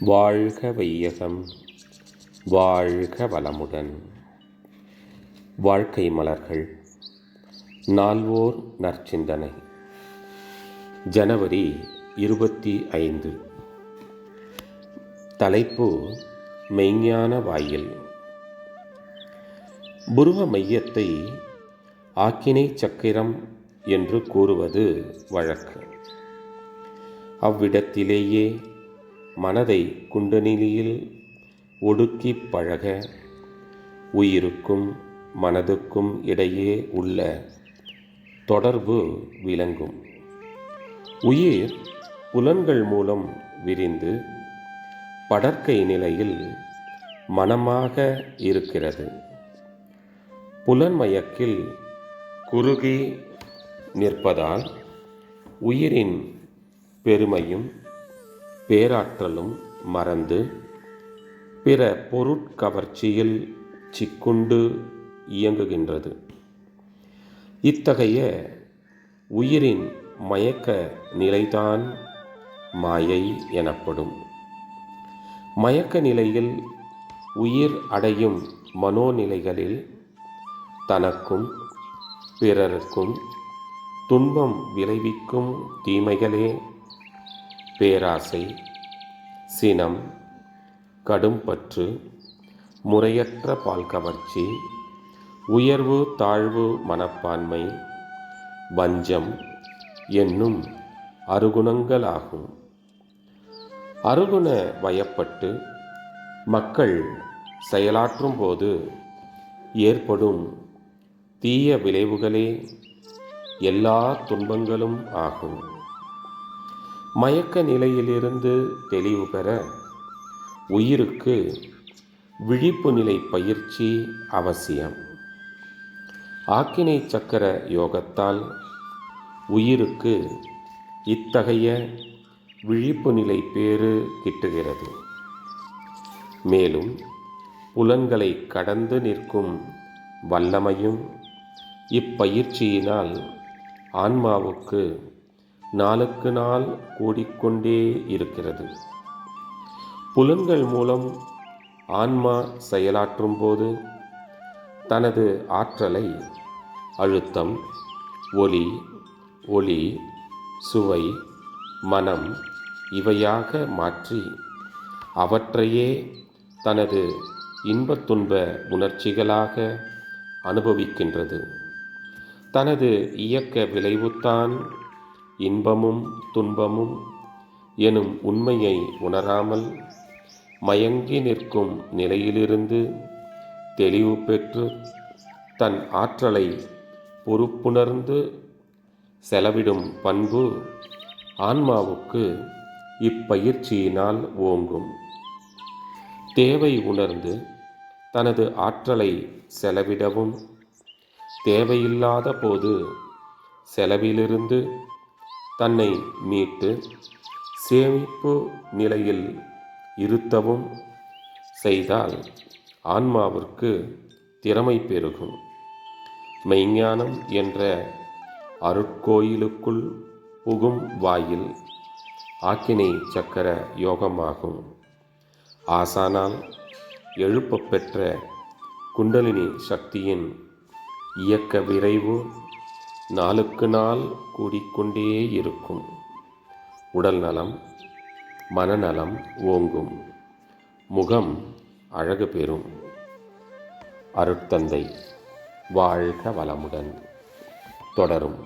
வாழ்க வையகம், வாழ்க வளமுடன். வாழ்க்கை மலர்கள். நால்வோர் நற்சிந்தனை. ஜனவரி 25. தலைப்பு: மெய்ஞான வாயில். புருவ மையத்தை ஆக்கினை சக்கரம் என்று கூறுவது வழக்கு. அவ்விடத்திலேயே மனதை குண்டலினியில் ஒடுக்கி பழக உயிருக்கும் மனதுக்கும் இடையே உள்ள தொடர்பு விளங்கும். உயிர் புலன்கள் மூலம் விரிந்து படர்க்கை நிலையில் மனமாக இருக்கிறது. புலன்மயக்கில் குறுகி நிற்பதால் உயிரின் பெருமையும் பேராற்றலும் மறந்து பிற பொருட்கவர்ச்சியில் சிக்குண்டு இயங்குகின்றது. இத்தகைய உயிரின் மயக்க நிலைதான் மாயை எனப்படும். மயக்க நிலையில் உயிர் அடையும் மனோநிலைகளில் தனக்கும் பிறருக்கும் துன்பம் விளைவிக்கும் தீமைகளே பேராசை, சினம், கடும்பற்று, முறையற்ற பால்கவர்ச்சி, உயர்வு தாழ்வு மனப்பான்மை, வஞ்சம் என்னும் அருகுணங்களாகும். அருகுண வயப்பட்டு மக்கள் செயலாற்றும் போது ஏற்படும் தீய விளைவுகளே எல்லா துன்பங்களும் ஆகும். மயக்க நிலையிலிருந்து தெளிவு பெற உயிருக்கு விழிப்பு நிலை பயிற்சி அவசியம். ஆக்கினை சக்கர யோகத்தால் உயிருக்கு இத்தகைய விழிப்பு நிலை பேறு கிட்டுகிறது. மேலும் புலன்களை கடந்து நிற்கும் வல்லமையும் இப்பயிற்சியினால் ஆன்மாவுக்கு நாளுக்கு நாள் கூடிக்கொண்டே இருக்கிறது. புலன்கள் மூலம் ஆன்மா செயலாற்றும் போது தனது ஆற்றலை அழுத்தம், ஒலி, ஒளி, சுவை, மனம் இவையாக மாற்றி அவற்றையே தனது இன்பத் துன்ப உணர்ச்சிகளாக அனுபவிக்கின்றது. தனது இயக்க விளைவுத்தான் இன்பமும் துன்பமும் எனும் உண்மையை உணராமல் மயங்கி நிற்கும் நிலையிலிருந்து தெளிவு பெற்று தன் ஆற்றலை பொறுப்புணர்ந்து செலவிடும் பண்பு ஆன்மாவுக்கு இப்பயிற்சியினால் ஓங்கும். தேவை உணர்ந்து தனது ஆற்றலை செலவிடவும், தேவையில்லாத போது செலவிலிருந்து தன்னை மீட்டு சேமிப்பு நிலையில் இருத்தவும் செய்தால் ஆன்மாவிற்கு திறமை பெருகும். மெய்ஞானம் என்ற அருட்கோயிலுக்குள் புகும் வாயில் ஆக்கினை சக்கர யோகமாகும். ஆசானால் எழுப்பப் பெற்ற குண்டலினி சக்தியின் இயக்க விரைவு நாளுக்கு நாள் கூடிக்கொண்டே இருக்கும். உடல் நலம், மனநலம் ஓங்கும். முகம் அழகு பெறும். அருட்தந்தை வாழ்க வளமுடன். தொடரும்.